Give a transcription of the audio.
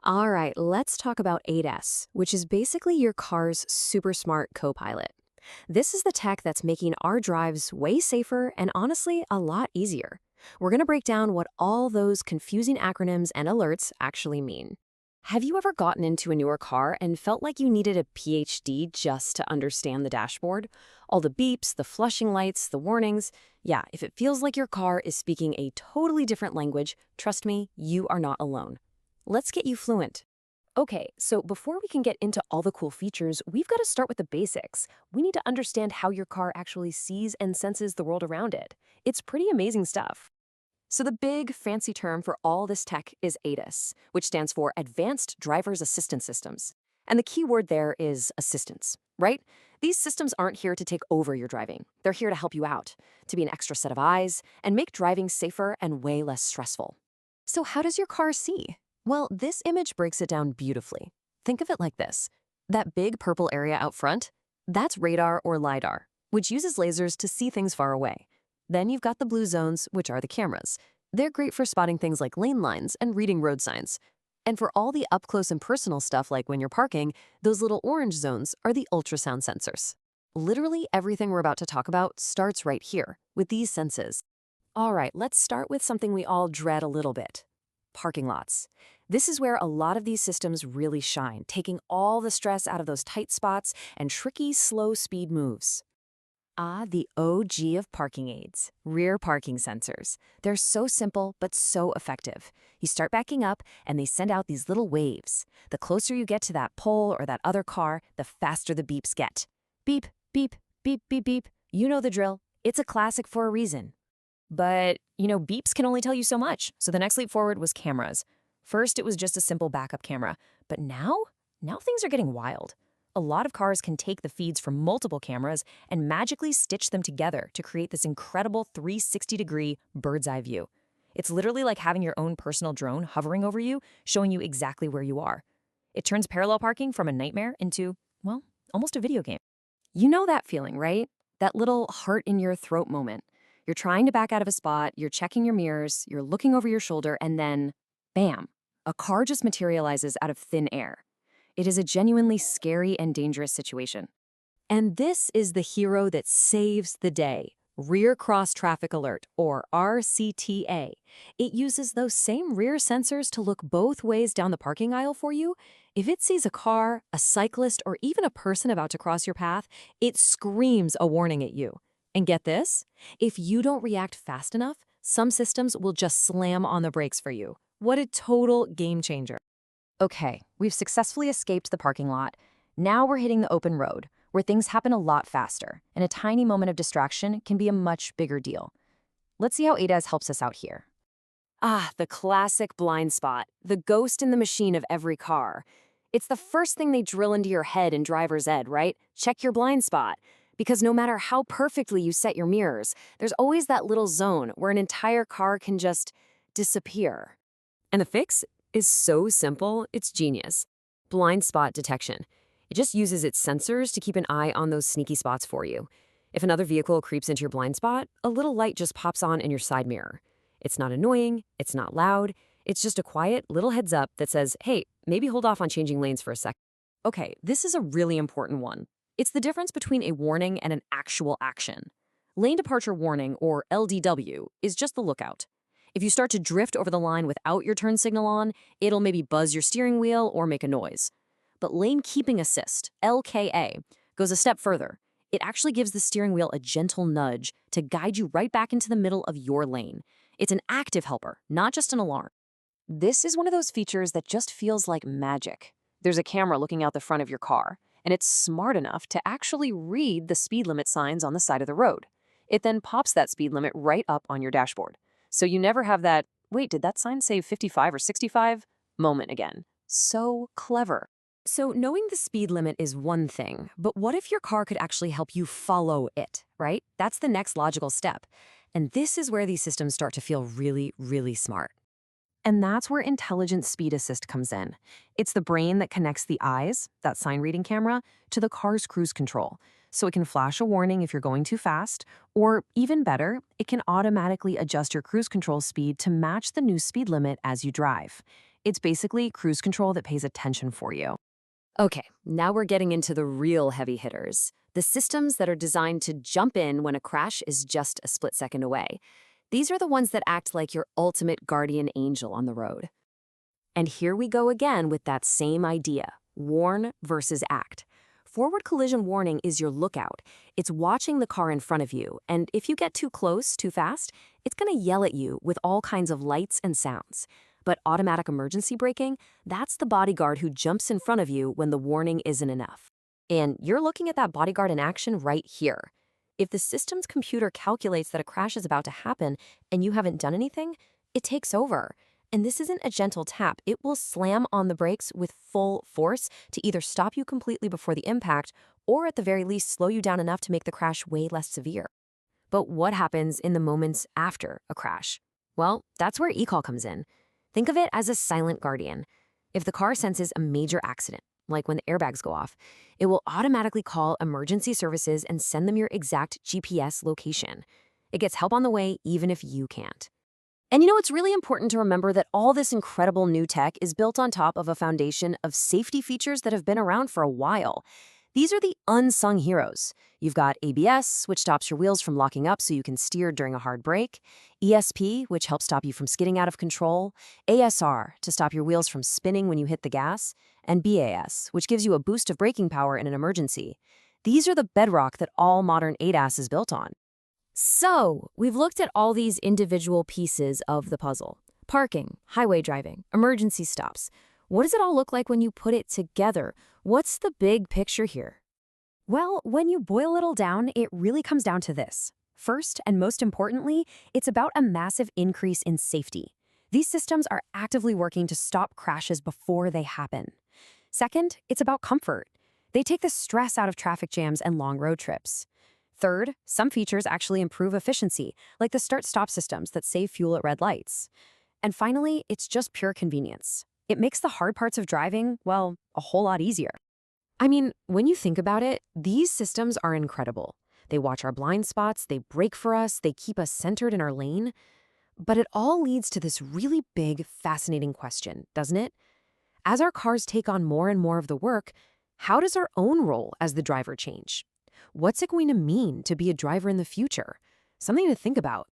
All right, let's talk about 8S, which is basically your car's super smart co-pilot. This is the tech that's making our drives way safer and honestly a lot easier. We're going to break down what all those confusing acronyms and alerts actually mean. Have you ever gotten into a newer car and felt like you needed a PhD just to understand the dashboard? All the beeps, the flashing lights, the warnings. Yeah, if it feels like your car is speaking a totally different language, trust me, you are not alone. Let's get you fluent. Okay, so before we can get into all the cool features, we've got to start with the basics. We need to understand how your car actually sees and senses the world around it. It's pretty amazing stuff. So the big fancy term for all this tech is ADAS, which stands for Advanced Driver's Assistance Systems. And the key word there is assistance, right? These systems aren't here to take over your driving. They're here to help you out, to be an extra set of eyes, and make driving safer and way less stressful. So how does your car see? Well, this image breaks it down beautifully. Think of it like this. That big purple area out front, that's radar or LiDAR, which uses lasers to see things far away. Then you've got the blue zones, which are the cameras. They're great for spotting things like lane lines and reading road signs. And for all the up-close and personal stuff like when you're parking, those little orange zones are the ultrasound sensors. Literally everything we're about to talk about starts right here, with these senses. All right, let's start with something we all dread a little bit. Parking lots. This is where a lot of these systems really shine, taking all the stress out of those tight spots and tricky, slow speed moves. Ah, the OG of parking aids, rear parking sensors. They're so simple, but so effective. You start backing up, and they send out these little waves. The closer you get to that pole or that other car, the faster the beeps get. Beep, beep, beep, beep, beep. You know the drill. It's a classic for a reason. But, beeps can only tell you so much, so the next leap forward was cameras. First, it was just a simple backup camera, but now things are getting wild. A lot of cars can take the feeds from multiple cameras and magically stitch them together to create this incredible 360-degree bird's eye view. It's literally like having your own personal drone hovering over you, showing you exactly where you are. It turns parallel parking from a nightmare into, well, almost a video game. You know that feeling, right? That little heart in your throat moment. You're trying to back out of a spot, you're checking your mirrors, you're looking over your shoulder, and then, bam, a car just materializes out of thin air. It is a genuinely scary and dangerous situation. And this is the hero that saves the day. Rear Cross Traffic Alert, or RCTA. It uses those same rear sensors to look both ways down the parking aisle for you. If it sees a car, a cyclist, or even a person about to cross your path, it screams a warning at you. And get this? If you don't react fast enough, some systems will just slam on the brakes for you. What a total game changer. Okay, we've successfully escaped the parking lot. Now we're hitting the open road, where things happen a lot faster, and a tiny moment of distraction can be a much bigger deal. Let's see how ADAS helps us out here. Ah, the classic blind spot, the ghost in the machine of every car. It's the first thing they drill into your head in driver's ed, right? Check your blind spot. Because no matter how perfectly you set your mirrors, there's always that little zone where an entire car can just disappear. And the fix is so simple, it's genius. Blind spot detection. It just uses its sensors to keep an eye on those sneaky spots for you. If another vehicle creeps into your blind spot, a little light just pops on in your side mirror. It's not annoying, it's not loud, it's just a quiet little heads up that says, hey, maybe hold off on changing lanes for a sec. Okay, this is a really important one. It's the difference between a warning and an actual action. Lane departure warning, or LDW, is just the lookout. If you start to drift over the line without your turn signal on, it'll maybe buzz your steering wheel or make a noise. But lane keeping assist, LKA, goes a step further. It actually gives the steering wheel a gentle nudge to guide you right back into the middle of your lane. It's an active helper, not just an alarm. This is one of those features that just feels like magic. There's a camera looking out the front of your car, and it's smart enough to actually read the speed limit signs on the side of the road. It then pops that speed limit right up on your dashboard. So you never have that, wait, did that sign say 55 or 65 moment again. So clever. So knowing the speed limit is one thing, but what if your car could actually help you follow it, right? That's the next logical step. And this is where these systems start to feel really, really smart. And that's where Intelligent Speed Assist comes in. It's the brain that connects the eyes, that sign reading camera, to the car's cruise control. So it can flash a warning if you're going too fast, or even better, it can automatically adjust your cruise control speed to match the new speed limit as you drive. It's basically cruise control that pays attention for you. Okay, now we're getting into the real heavy hitters, the systems that are designed to jump in when a crash is just a split second away. These are the ones that act like your ultimate guardian angel on the road. And here we go again with that same idea, warn versus act. Forward collision warning is your lookout. It's watching the car in front of you, and if you get too close, too fast, it's going to yell at you with all kinds of lights and sounds. But automatic emergency braking, that's the bodyguard who jumps in front of you when the warning isn't enough. And you're looking at that bodyguard in action right here. If the system's computer calculates that a crash is about to happen and you haven't done anything, it takes over. And this isn't a gentle tap. It will slam on the brakes with full force to either stop you completely before the impact or at the very least slow you down enough to make the crash way less severe. But what happens in the moments after a crash? Well, that's where eCall comes in. Think of it as a silent guardian. If the car senses a major accident, like when the airbags go off, it will automatically call emergency services and send them your exact GPS location. It gets help on the way even if you can't. And it's really important to remember that all this incredible new tech is built on top of a foundation of safety features that have been around for a while. These are the unsung heroes. You've got ABS, which stops your wheels from locking up so you can steer during a hard brake, ESP, which helps stop you from skidding out of control, ASR, to stop your wheels from spinning when you hit the gas, and BAS, which gives you a boost of braking power in an emergency. These are the bedrock that all modern ADAS is built on. So, we've looked at all these individual pieces of the puzzle. Parking, highway driving, emergency stops. What does it all look like when you put it together? What's the big picture here? Well, when you boil it all down, it really comes down to this. First, and most importantly, it's about a massive increase in safety. These systems are actively working to stop crashes before they happen. Second, it's about comfort. They take the stress out of traffic jams and long road trips. Third, some features actually improve efficiency, like the start-stop systems that save fuel at red lights. And finally, it's just pure convenience. It makes the hard parts of driving, well, a whole lot easier. I mean, when you think about it, these systems are incredible. They watch our blind spots, they brake for us, they keep us centered in our lane. But it all leads to this really big, fascinating question, doesn't it? As our cars take on more and more of the work, how does our own role as the driver change? What's it going to mean to be a driver in the future? Something to think about.